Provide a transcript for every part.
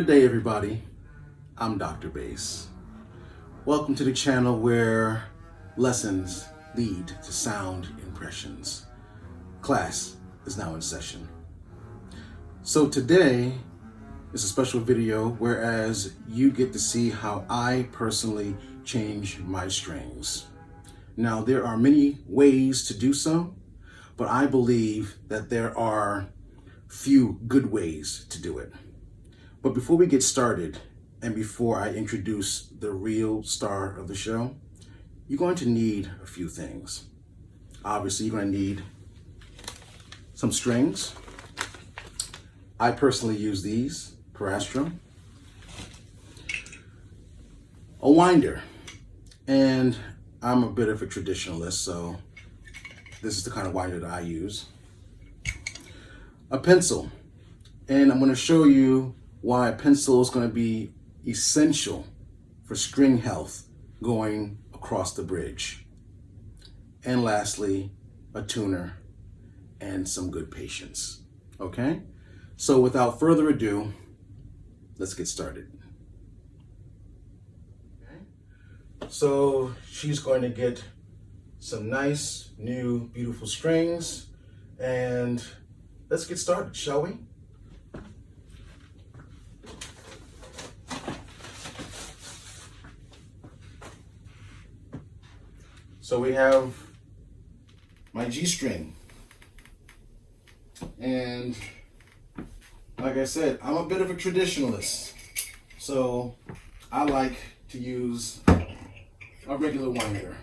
Good day, everybody. I'm Dr. Bass. Welcome to the channel where lessons lead to sound impressions. Class is now in session. So today is a special video whereas you get to see how I personally change my strings. Now, there are many ways to do so, but I believe that there are few good ways to do it. But before we get started, and before I introduce the real star of the show, you're going to need a few things. Obviously, you're going to need some strings. I personally use these, Parastro. A winder, and I'm a bit of a traditionalist, so this is the kind of winder that I use. A pencil, and I'm going to show you why a pencil is going to be essential for string health going across the bridge. And lastly, a tuner and some good patience. Okay? So without further ado, let's get started. Okay? So she's going to get some nice, new, beautiful strings, and let's get started, shall we? So we have my G string, and like I said, I'm a bit of a traditionalist, so I like to use a regular winder.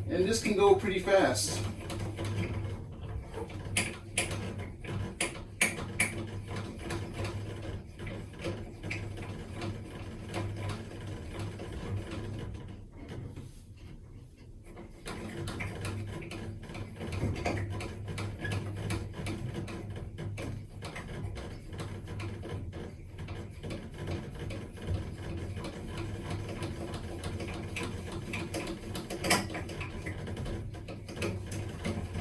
And this can go pretty fast.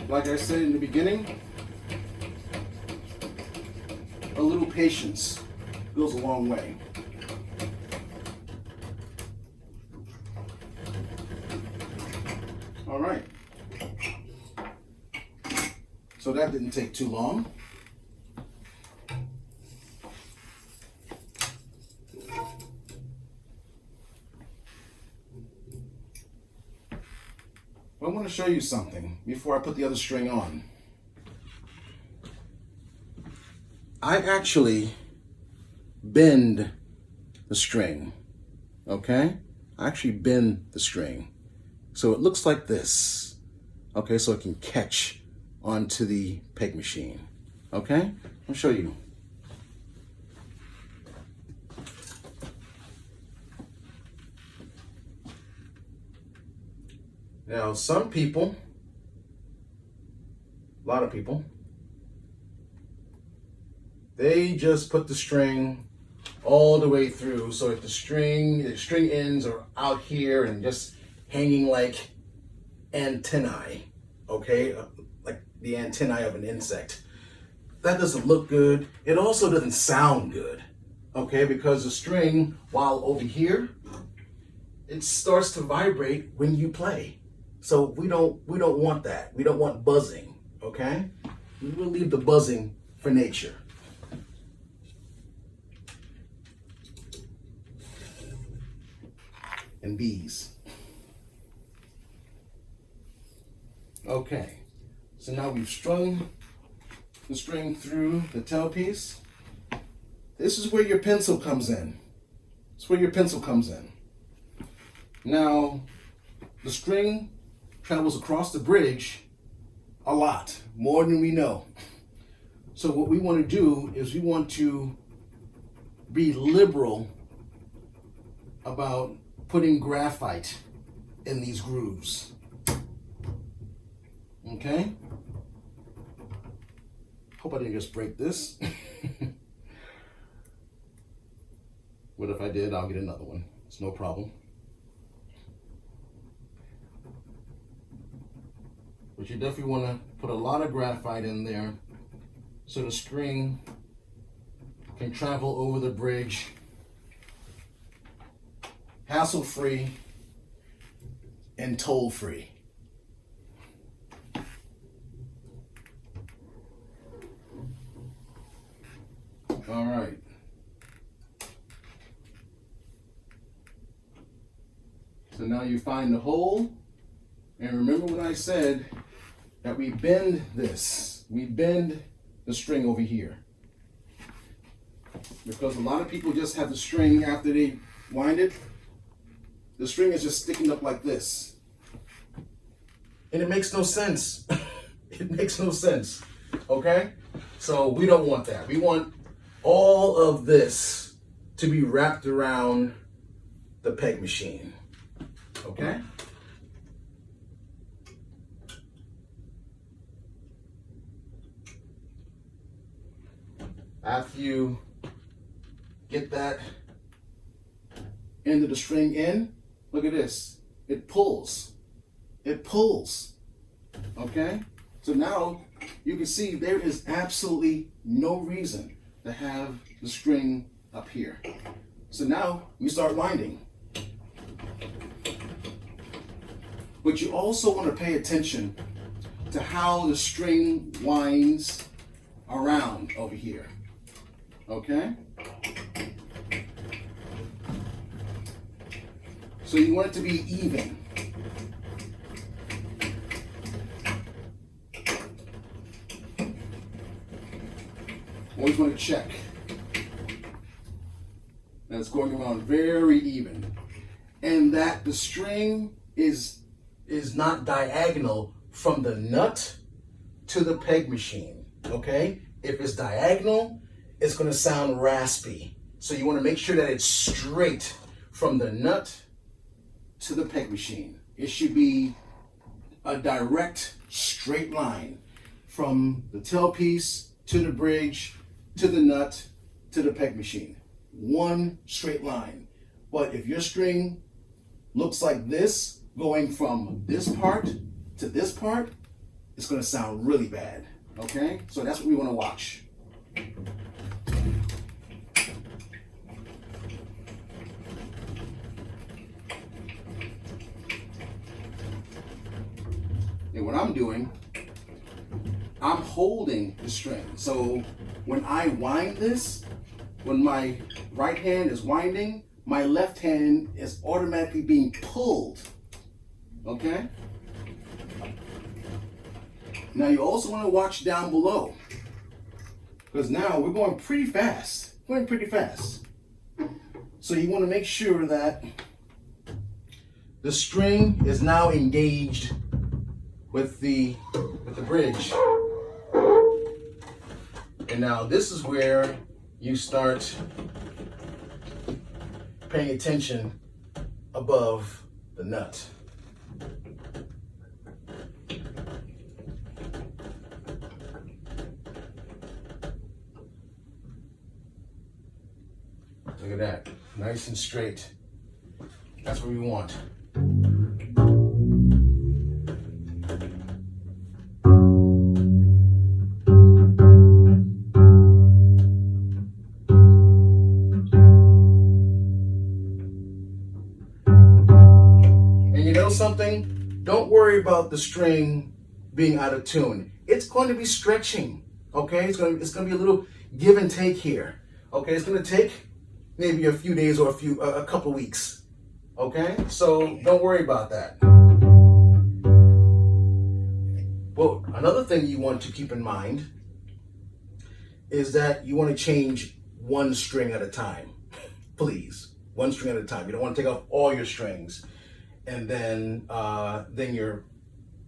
Like I said in the beginning, a little patience goes a long way. All right. So that didn't take too long. I want to show you something before I put the other string on. I actually bend the string, okay? I actually bend the string. So it looks like this, okay? So it can catch onto the peg machine, okay? I'll show you. Now, some people, a lot of people, they just put the string all the way through. So if the string ends are out here and just hanging like antennae, okay? Like the antennae of an insect. That doesn't look good. It also doesn't sound good, okay? Because the string, while over here, it starts to vibrate when you play. So we don't want that. We don't want buzzing, okay? We'll leave the buzzing for nature. And bees. Okay, so now we've strung the string through the tailpiece. This is where your pencil comes in. It's where your pencil comes in. Now, the string travels across the bridge a lot, more than we know. So what we want to do is we want to be liberal about putting graphite in these grooves. Okay? Hope I didn't just break this. What if I did? I'll get another one. It's no problem. But you definitely want to put a lot of graphite in there so the string can travel over the bridge hassle-free and toll-free. All right. So now you find the hole, and remember what I said, that we bend this. We bend the string over here. Because a lot of people just have the string after they wind it. The string is just sticking up like this. And it makes no sense. It makes no sense. Okay? So we don't want that. We want all of this to be wrapped around the peg machine. Okay? After you get that end of the string in, look at this. It pulls. It pulls. Okay? So now you can see there is absolutely no reason to have the string up here. So now we start winding. But you also want to pay attention to how the string winds around over here. Okay? So you want it to be even. Always want to check that it's going around very even, and that the string is not diagonal from the nut to the peg machine. Okay? If it's diagonal, it's going to sound raspy. So you want to make sure that it's straight from the nut to the peg machine. It should be a direct, straight line from the tailpiece to the bridge to the nut to the peg machine. One straight line. But if your string looks like this, going from this part to this part, it's going to sound really bad. Okay? So that's what we want to watch. And what I'm doing, I'm holding the string. So when I wind this, when my right hand is winding, my left hand is automatically being pulled. Okay? Now you also want to watch down below, because now we're going pretty fast. Going pretty fast. So you want to make sure that the string is now engaged with the bridge. And now this is where you start paying attention above the nut. Look at that, nice and straight. That's what we want. Something, don't worry about the string being out of tune. It's going to be stretching. Okay, it's going to be a little give and take here. Okay, it's going to take maybe a few days or a couple weeks. Okay, so don't worry about that. Well, another thing you want to keep in mind is that you want to change one string at a time. Please, one string at a time. You don't want to take off all your strings, and then your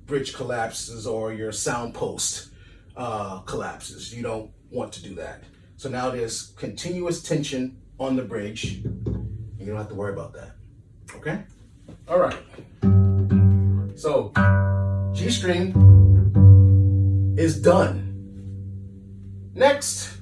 bridge collapses or your sound post collapses. You don't want to do that. So now there's continuous tension on the bridge, and you don't have to worry about that. Okay? All right. So G string is done. Next,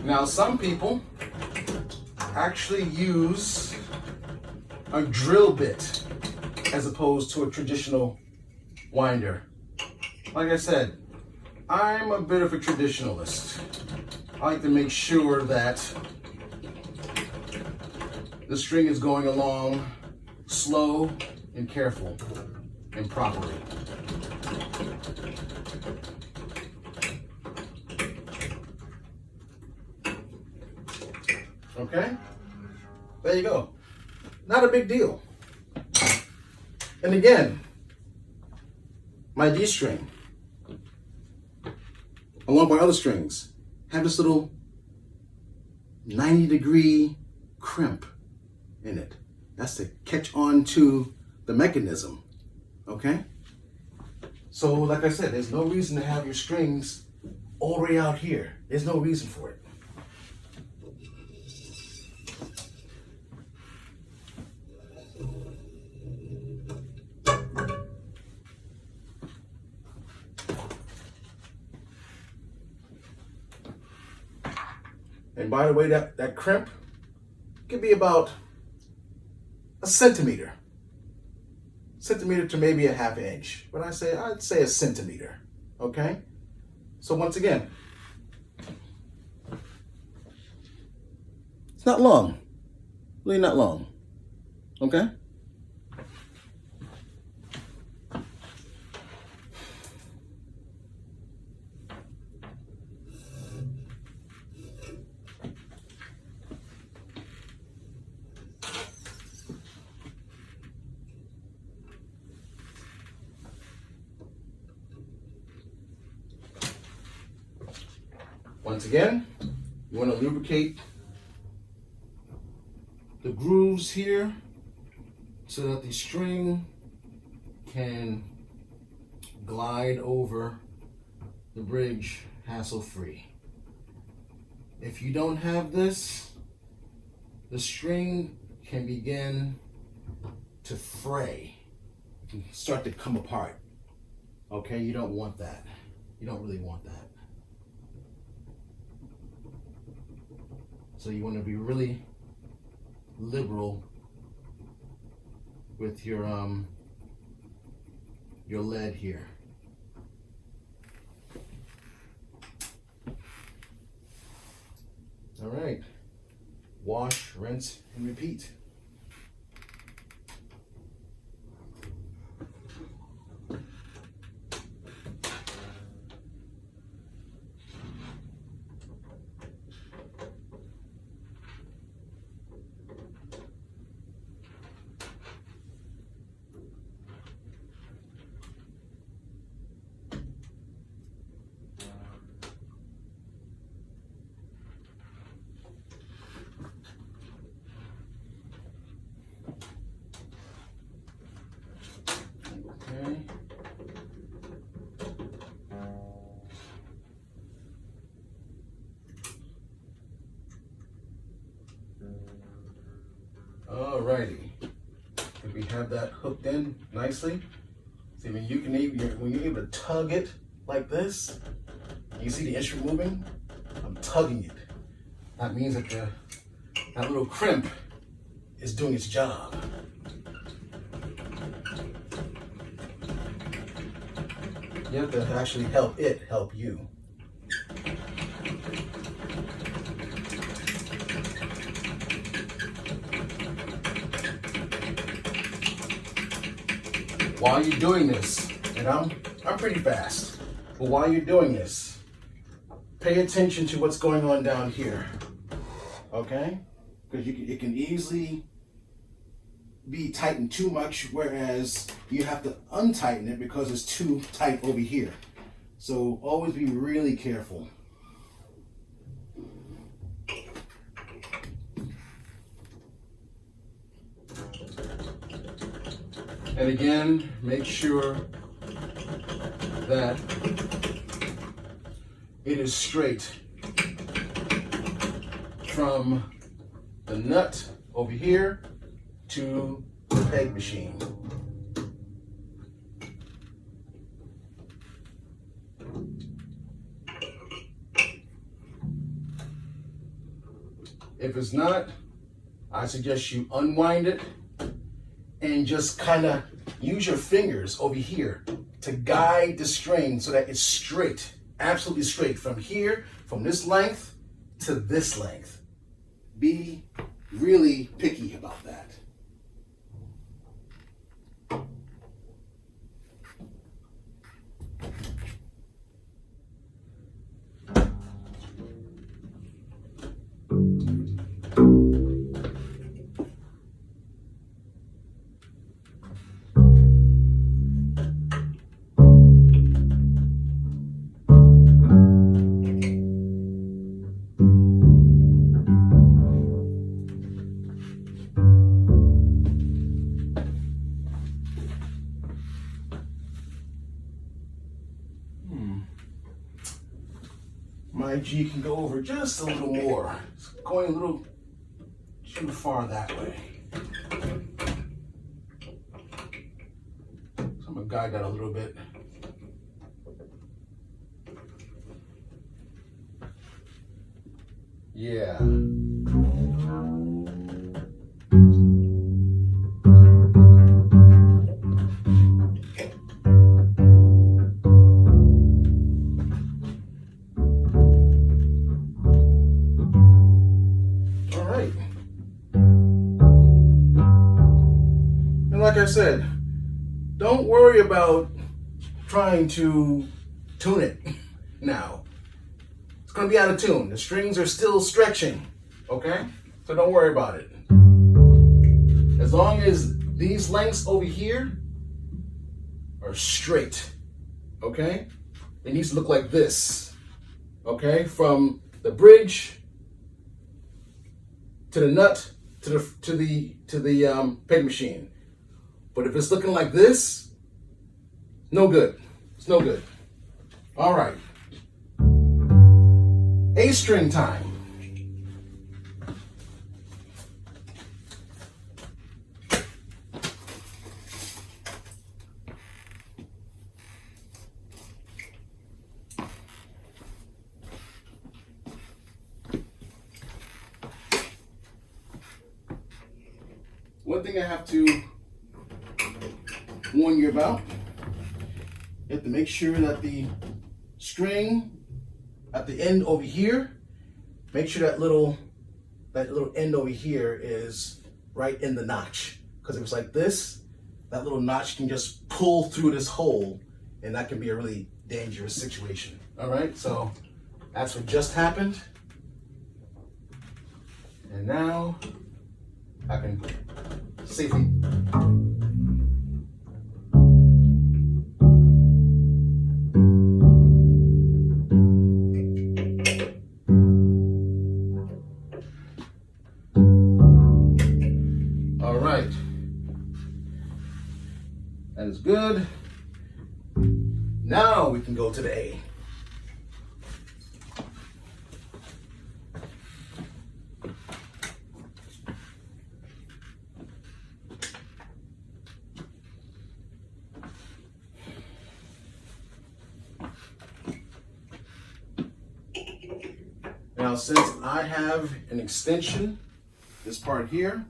Now, some people actually use a drill bit as opposed to a traditional winder. Like I said, I'm a bit of a traditionalist. I like to make sure that the string is going along slow and careful and properly. Okay? There you go. Not a big deal. And again, my D string, along with my other strings, have this little 90-degree crimp in it. That's to catch on to the mechanism, okay? So like I said, there's no reason to have your strings all the way out here. There's no reason for it. And by the way, that crimp could be about a centimeter to maybe a half inch. But I'd say a centimeter, okay? So once again, it's not long, really not long, okay? Once again, you want to lubricate the grooves here so that the string can glide over the bridge hassle-free. If you don't have this, the string can begin to fray. It can start to come apart. Okay, you don't want that. You don't really want that. So you want to be really liberal with your lead here. All right. Wash, rinse, and repeat. Okay. Alrighty. If we have that hooked in nicely, see, when you're able to tug it like this, you see the instrument moving. I'm tugging it. That means that that little crimp is doing its job. You have to actually help it help you. While you're doing this, and I'm pretty fast, but while you're doing this, pay attention to what's going on down here, okay? Because it can easily be tightened too much, whereas you have to untighten it because it's too tight over here. So always be really careful. And again, make sure that it is straight from the nut over here to the peg machine. If it's not, I suggest you unwind it and just kind of use your fingers over here to guide the string so that it's straight, absolutely straight from here, from this length to this length. Be really picky about that. My G can go over just a little more. It's going a little too far that way. So I'm gonna guide that a little bit. Yeah. Like I said, don't worry about trying to tune it now. It's going to be out of tune. The strings are still stretching, okay? So don't worry about it. As long as these lengths over here are straight, okay? It needs to look like this, okay? From the bridge to the nut to the peg machine. But if it's looking like this, no good. It's no good. All right. A string time. One thing I have to warn you about, you have to make sure that the string at the end over here, make sure that little end over here is right in the notch. Because if it's like this, that little notch can just pull through this hole, and that can be a really dangerous situation. All right, so that's what just happened. And now I can safely that is good. Now we can go to the A. Now, since I have an extension, this part here,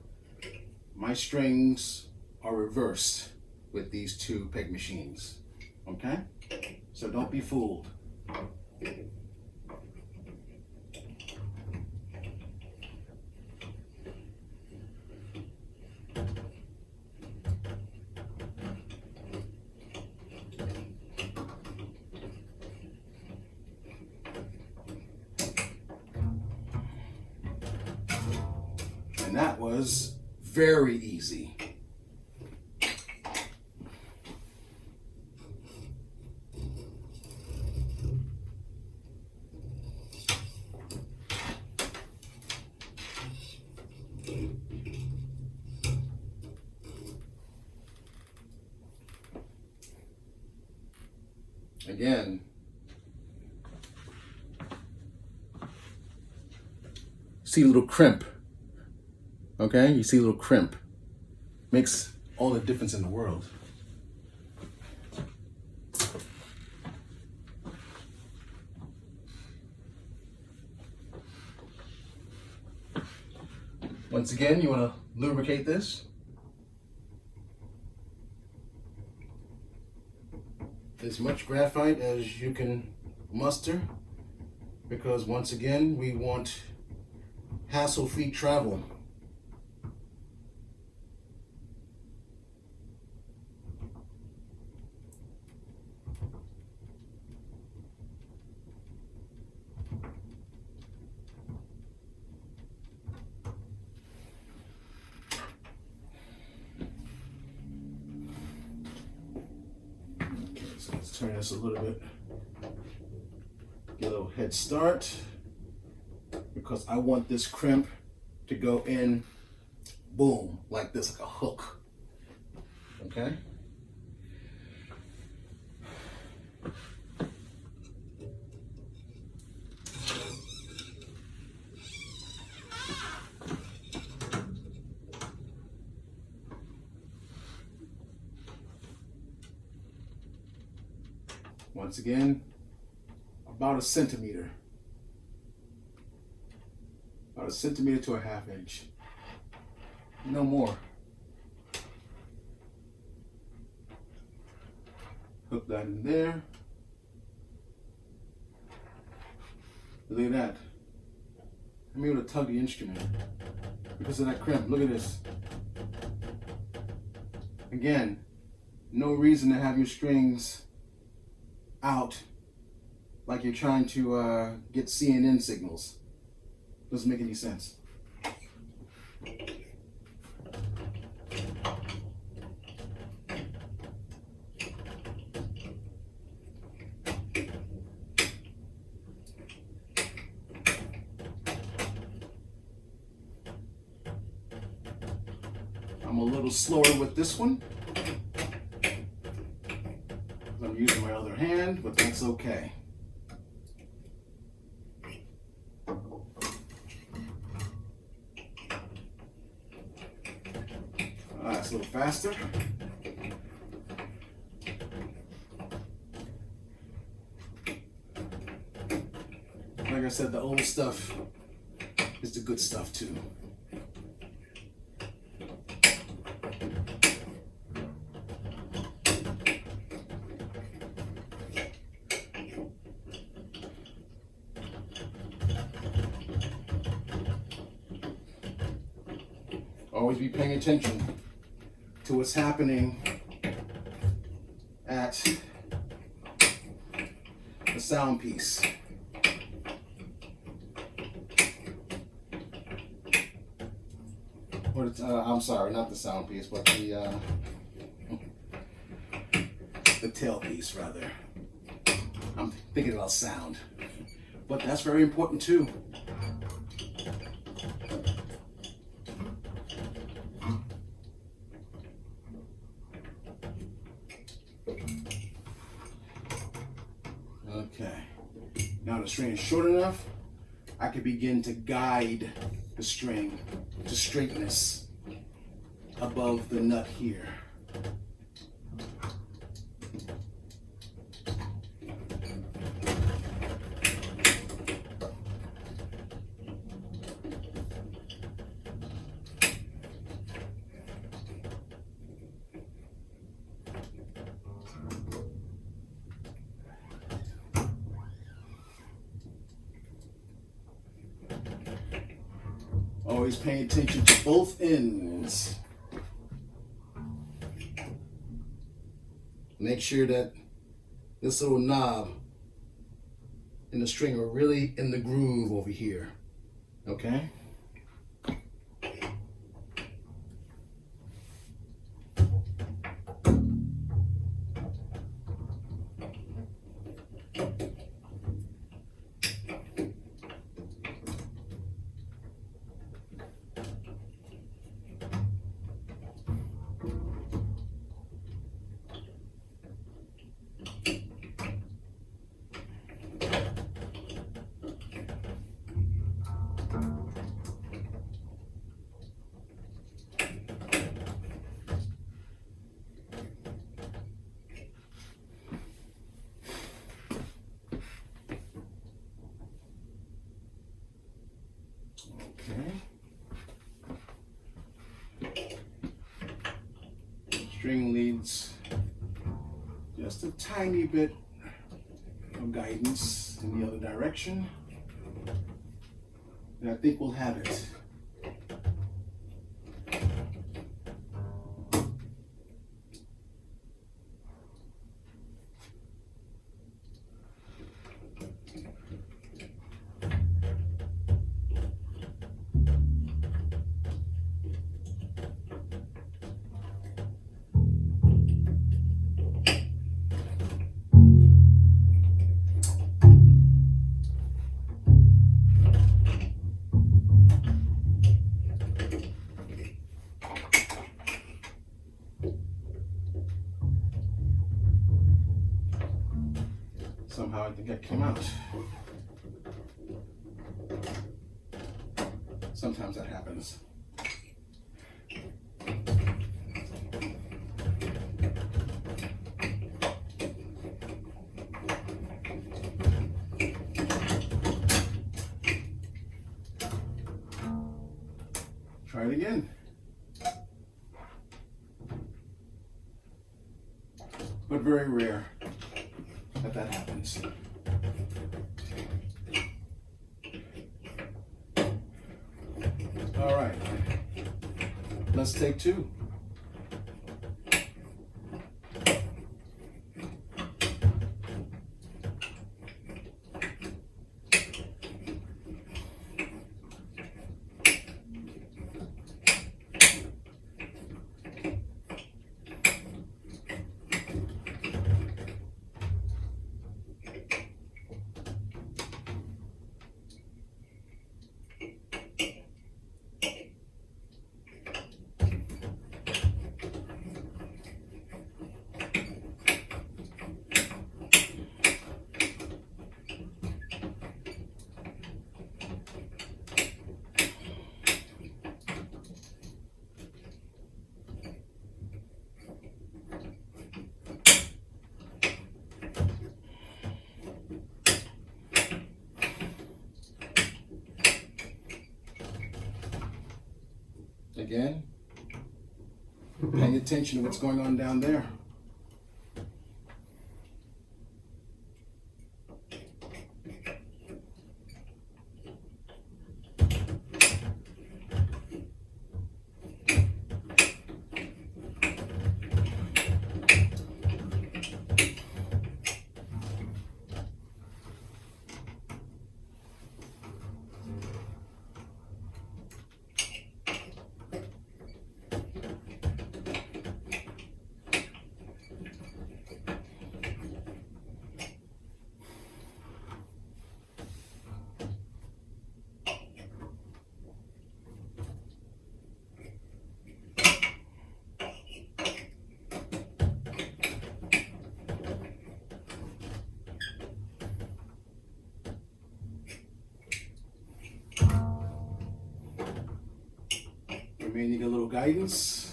my strings are reversed with these two peg machines, okay? So don't be fooled. And that was very easy. Again, see a little crimp, okay? You see a little crimp. Makes all the difference in the world. Once again, you want to lubricate this. As much graphite as you can muster, because once again, we want hassle-free travel. So let's turn this a little bit, get a little head start, because I want this crimp to go in, boom, like this, like a hook, okay? Once again, about a centimeter to a 1/2 inch, no more. Hook that in there. Look at that. I'm able to tug the instrument because of that crimp. Look at this. Again, no reason to have your strings out like you're trying to get CNN signals. Doesn't make any sense. I'm a little slower with this one. I'm using my other hand, but that's okay. That's a little faster. Like I said, the old stuff is the good stuff too. Always be paying attention to what's happening at the sound piece. I'm sorry, not the sound piece, but the tailpiece rather. I'm thinking about sound, but that's very important too. Okay, now the string is short enough, I can begin to guide the string to straightness above the nut here. Always paying attention to both ends. Make sure that this little knob and the string are really in the groove over here, okay? string needs just a tiny bit of guidance in the other direction. And I think we'll have it. Somehow I think that came out. Sometimes that happens. Try it again. But very rare that happens. All right, let's take two. Again, paying attention to what's going on down there. We may need a little guidance.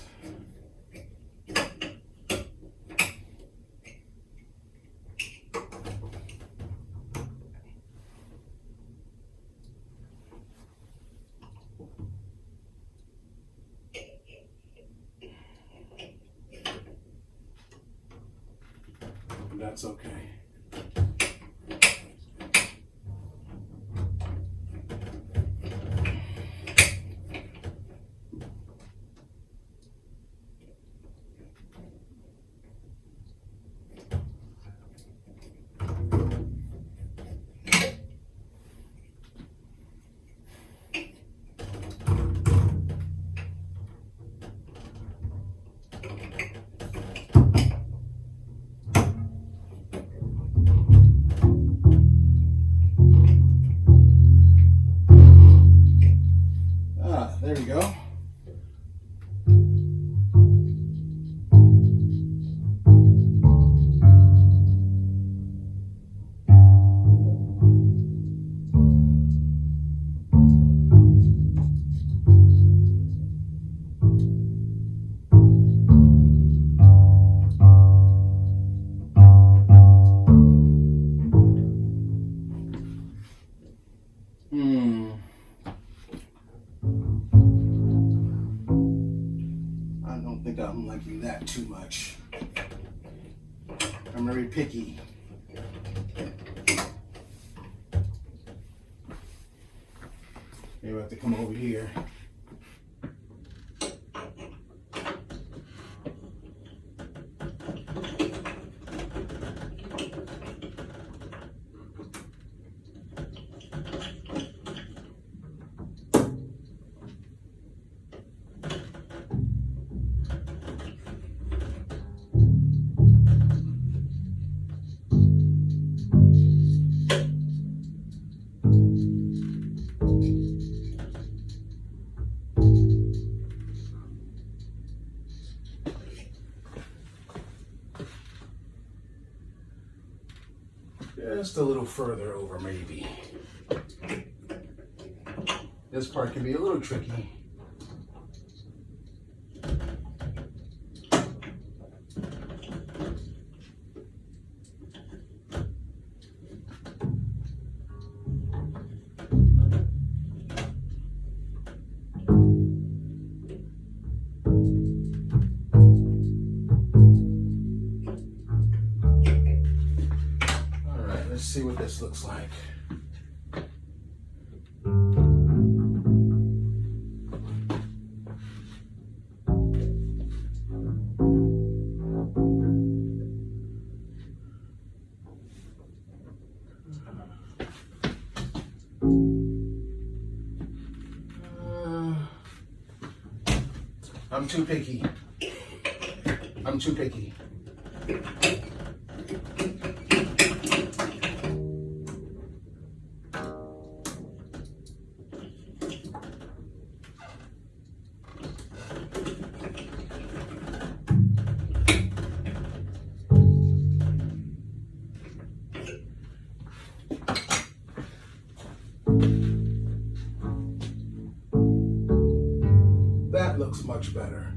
That's okay. I don't think I'm liking that too much. I'm very picky. Maybe I have to come over here. Just a little further over, maybe. This part can be a little tricky. Let's see what this looks like. I'm too picky. I'm too picky. That looks much better.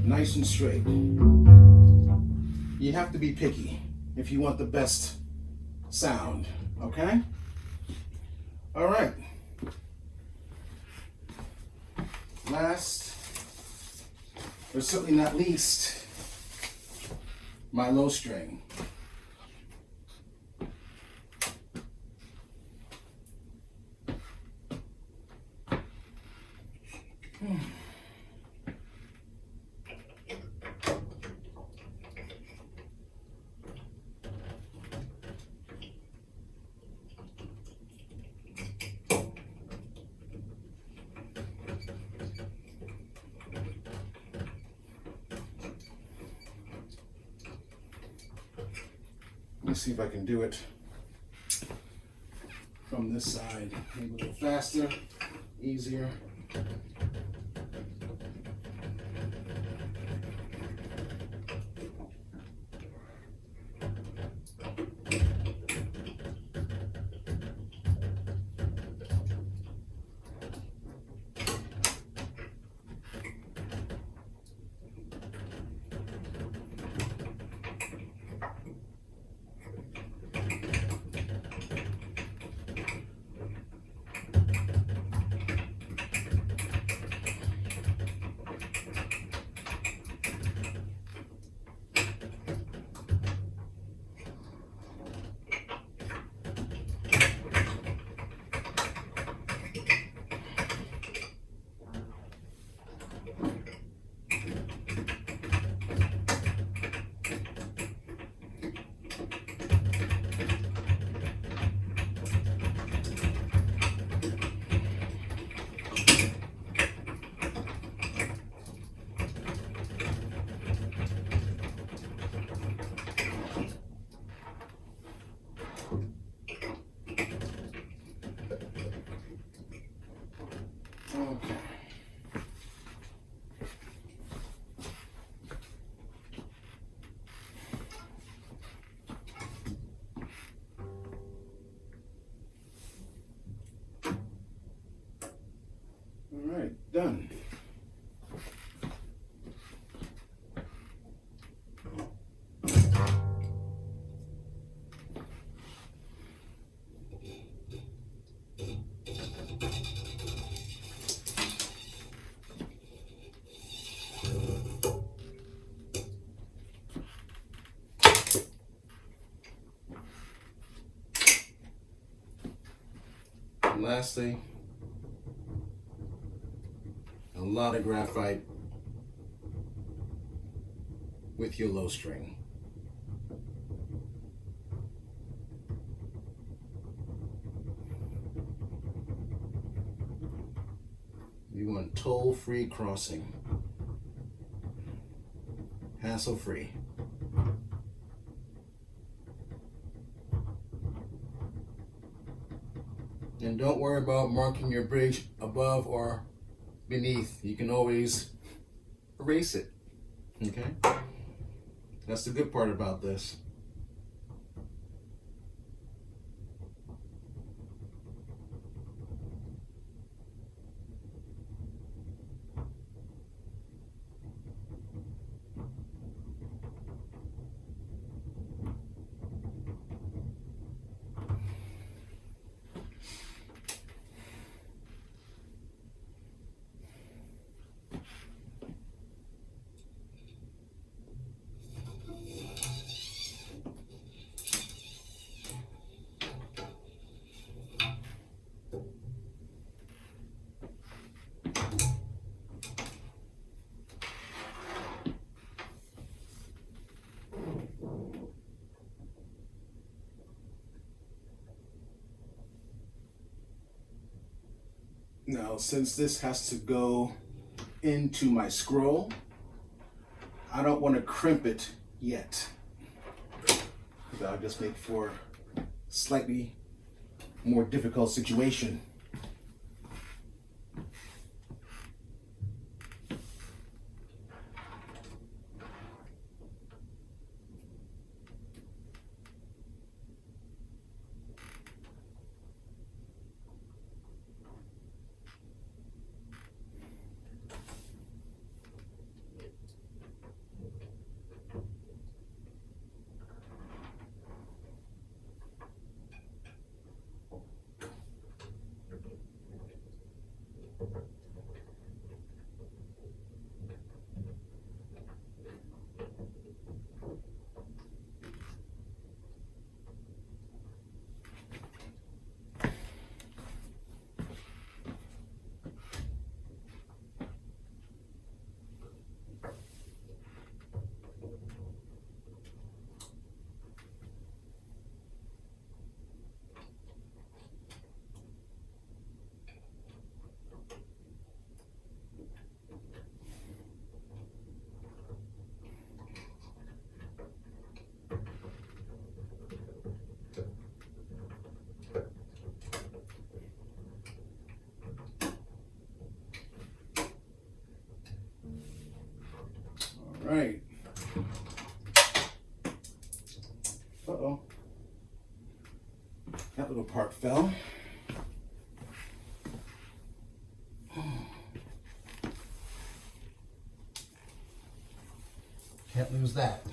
Nice and straight. You have to be picky if you want the best sound, okay? All right. Last, but certainly not least, my low string. Let's see if I can do it from this side. Maybe a little faster, easier. lastly, a lot of graphite with your low string. You want toll-free crossing, hassle-free. And don't worry about marking your bridge above or beneath. You can always erase it, okay? That's the good part about this. Now, since this has to go into my scroll, I don't want to crimp it yet. That'll just make for a slightly more difficult situation. Right. Uh-oh. That little part fell. Can't lose that.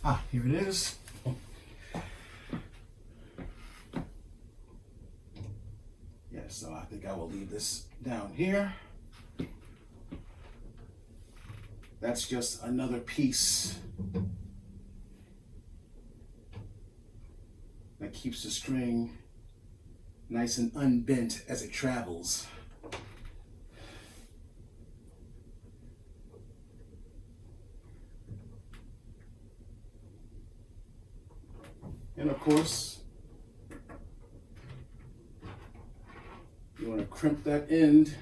Ah, here it is. Yeah, so I think I will leave this down here. That's just another piece that keeps the string nice and unbent as it travels. And of course, you want to crimp that end .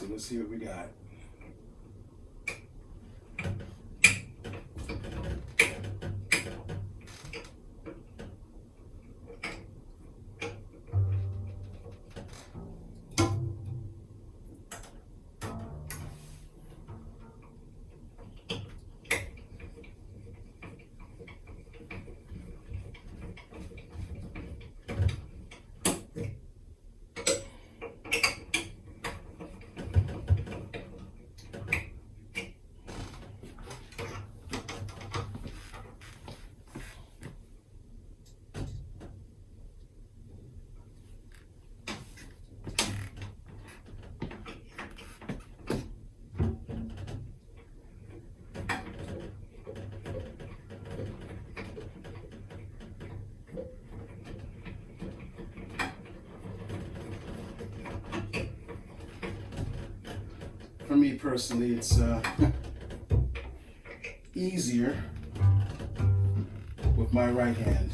So let's see what we got. For me personally, it's easier with my right hand.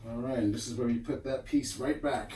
All right, and this is where you put that piece right back.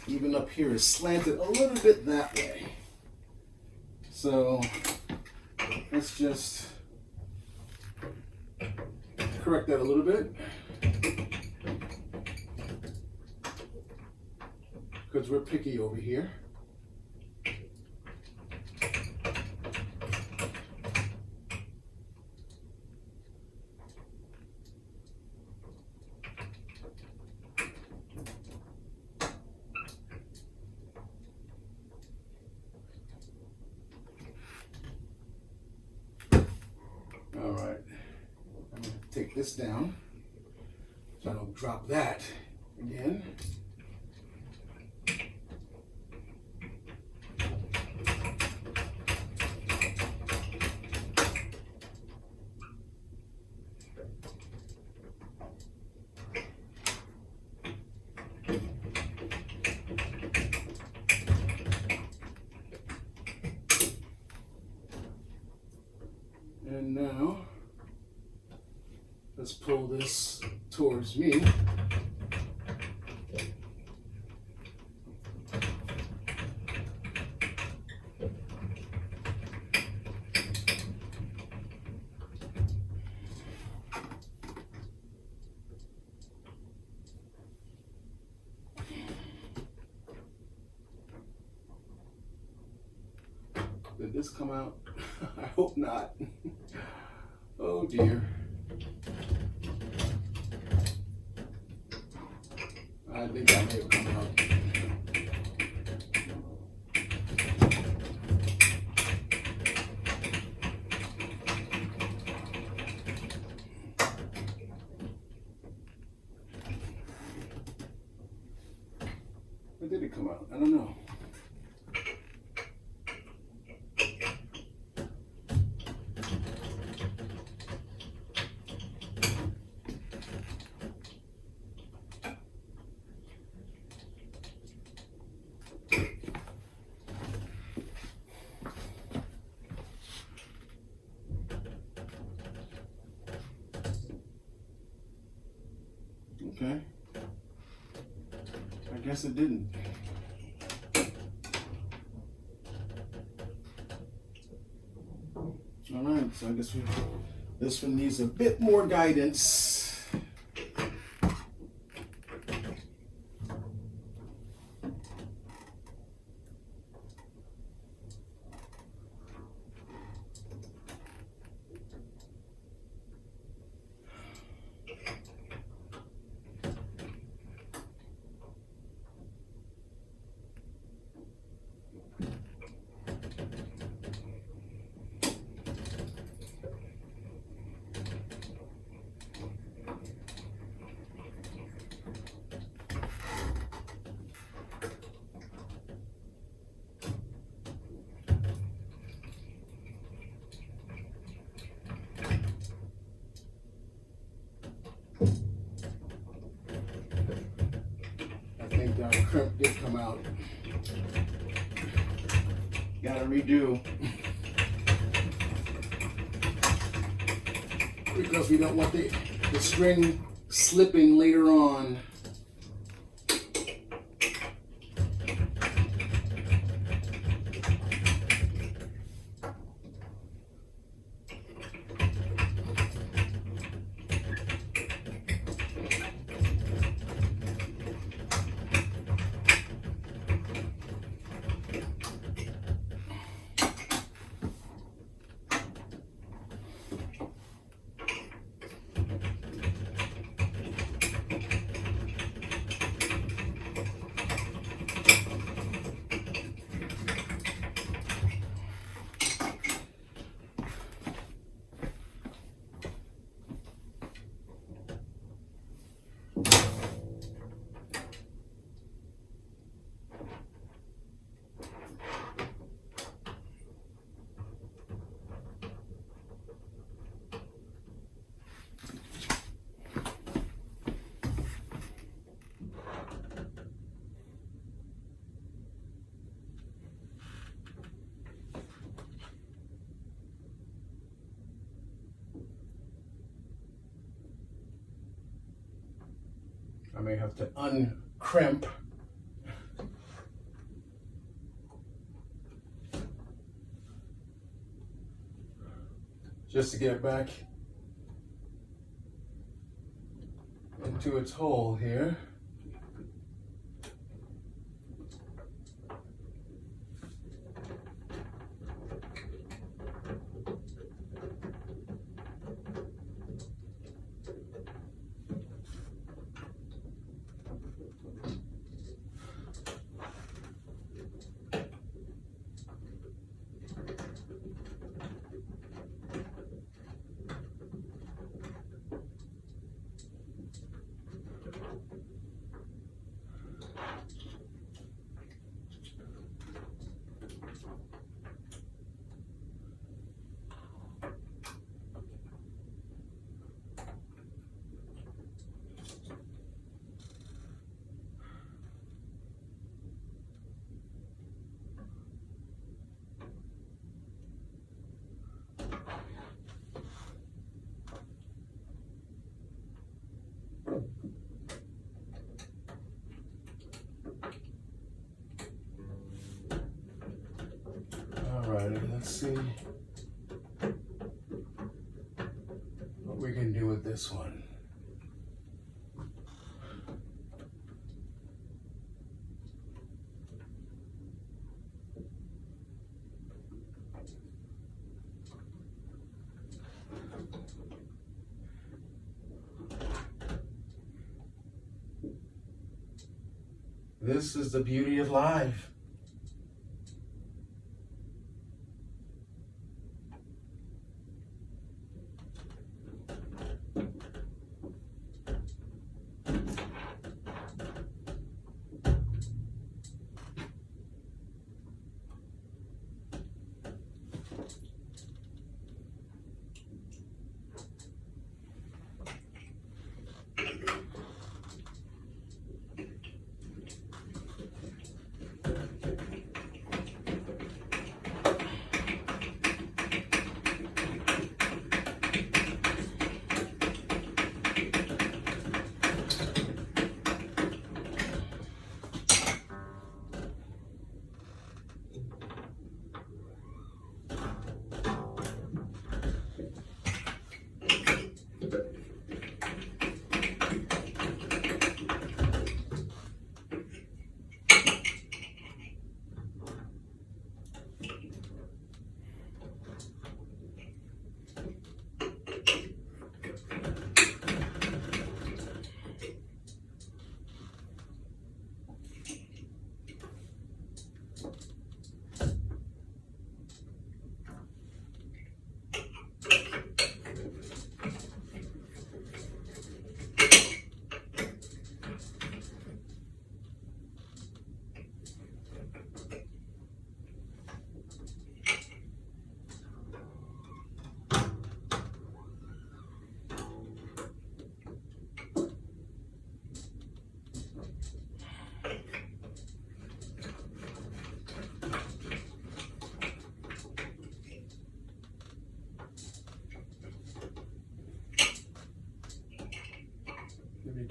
Even up here is slanted a little bit that way. So let's just correct that a little bit, because we're picky over here. All right, I'm going to take this down so I don't drop that again. And now, let's pull this towards me. Did this come out? I hope not. Oh dear. I think that may have come out. Or did it come out? I don't know. Okay. I guess it didn't. All right, so I guess this one needs a bit more guidance. crimp did come out. Gotta redo. Because we don't want the string slipping later on. I may have to uncrimp. Just to get it back into its hole here. Alrighty, let's see what we can do with this one. This is the beauty of life.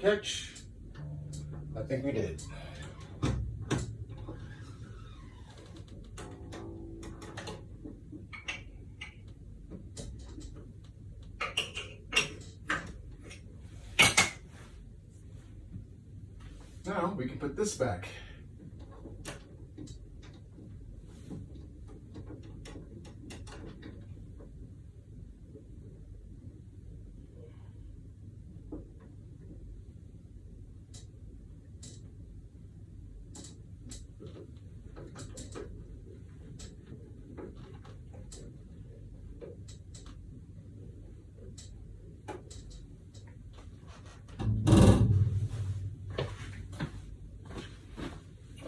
catch? I think we did. Now we can put this back.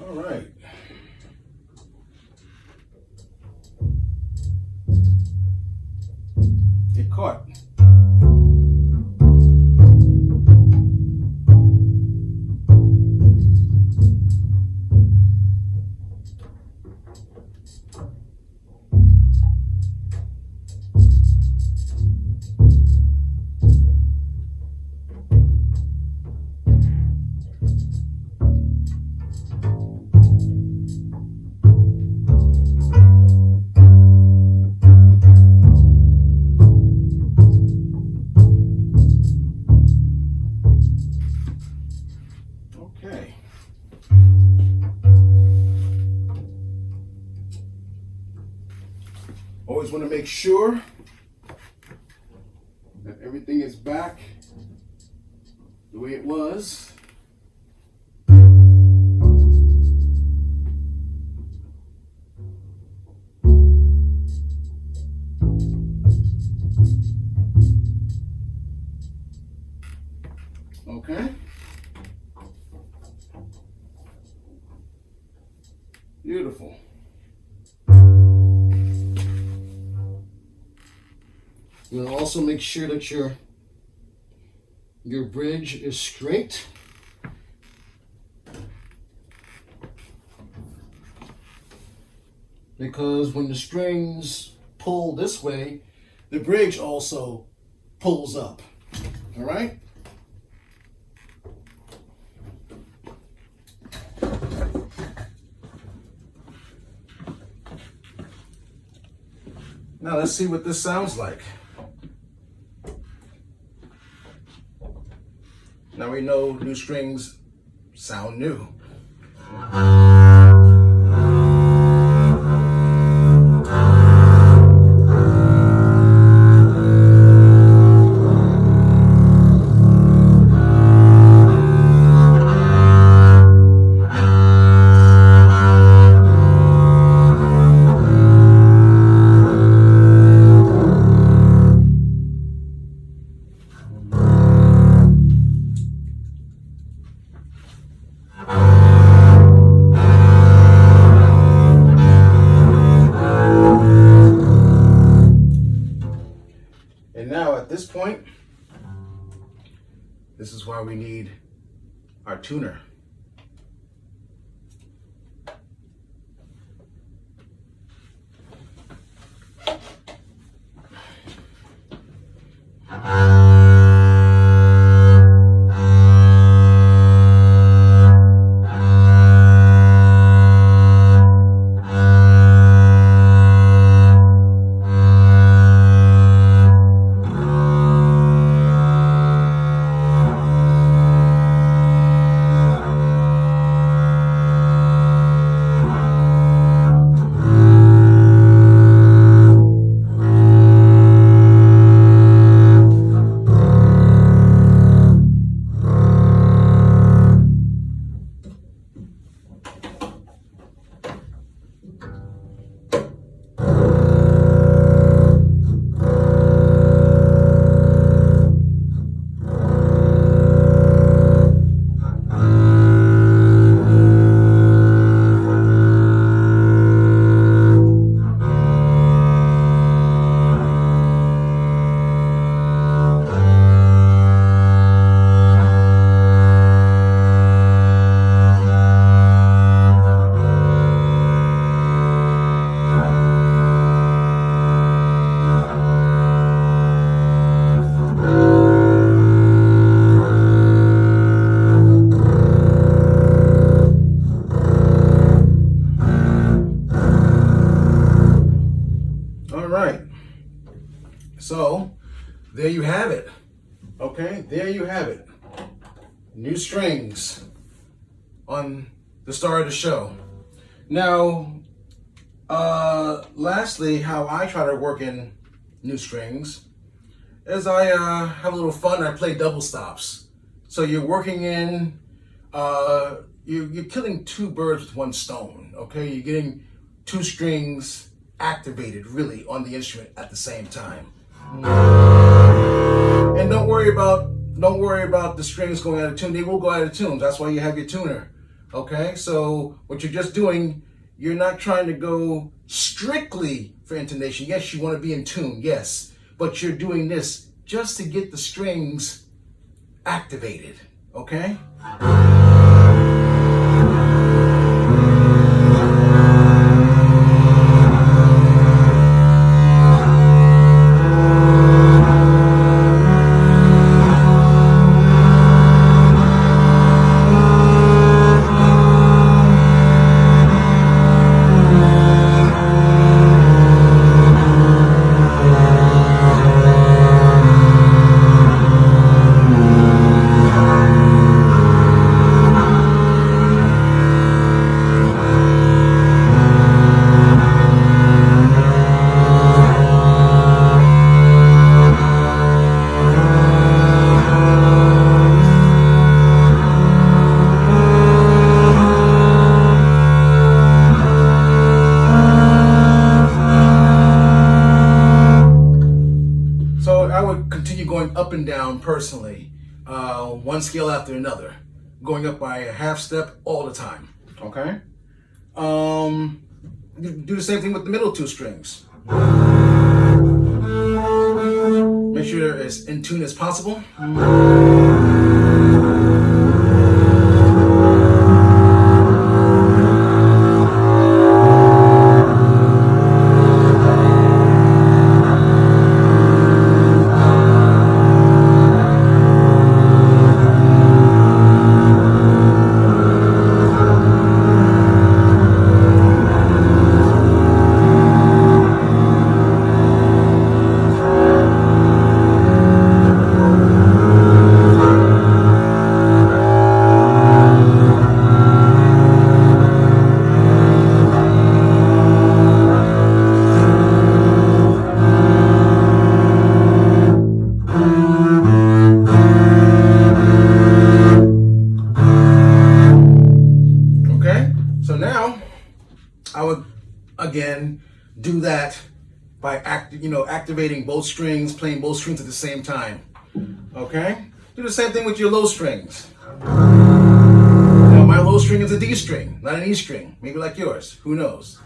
All right. It caught. Okay. Always want to make sure that everything is back the way it was. Okay. Beautiful. You want to also make sure that your bridge is straight. Because when the strings pull this way, the bridge also pulls up. All right? Now let's see what this sounds like. Now we know new strings sound new. And now at this point, this is why we need our tuner. All right. So there you have it. Okay, there you have it. New strings on the start of the show. Now, lastly, how I try to work in new strings is I have a little fun. I play double stops. So you're working in, you're killing two birds with one stone. Okay, you're getting two strings activated really on the instrument at the same time. And don't worry about the strings going out of tune. They will go out of tune. That's why you have your tuner. Okay, so what you're just doing, you're not trying to go strictly for intonation. Yes, you want to be in tune, yes, but you're doing this just to get the strings activated. Okay. Going up and down personally, one scale after another, going up by a half step all the time. Okay. You do the same thing with the middle two strings. Make sure they're as in tune as possible. Again, do that by activating both strings, playing both strings at the same time. Okay? Do the same thing with your low strings. Now, my low string is a D string, not an E string. Maybe like yours. Who knows?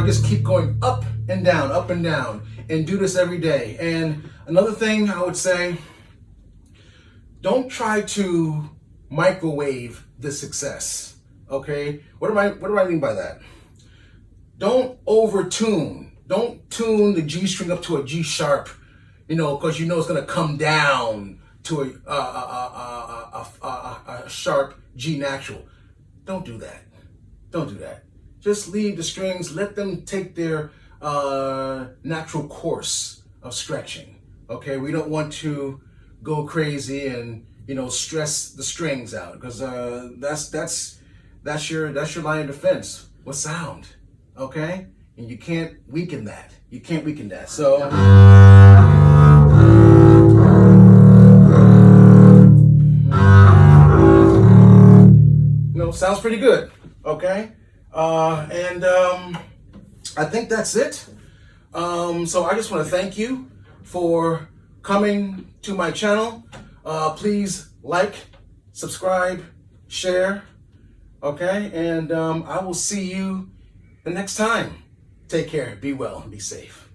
Just keep going up and down, and do this every day. And another thing I would say, don't try to microwave the success. Okay? What do I mean by that? Don't over-tune. Don't tune the G string up to a G sharp, because it's gonna come down to a sharp G natural. Don't do that. Don't do that. Just leave the strings, let them take their natural course of stretching. Okay, we don't want to go crazy and stress the strings out, because that's your line of defense with sound. Okay, and you can't weaken that. So. Sounds pretty good. Okay. I think that's it. So I just want to thank you for coming to my channel. Please like, subscribe, share, okay? And I will see you the next time. Take care, be well, and be safe.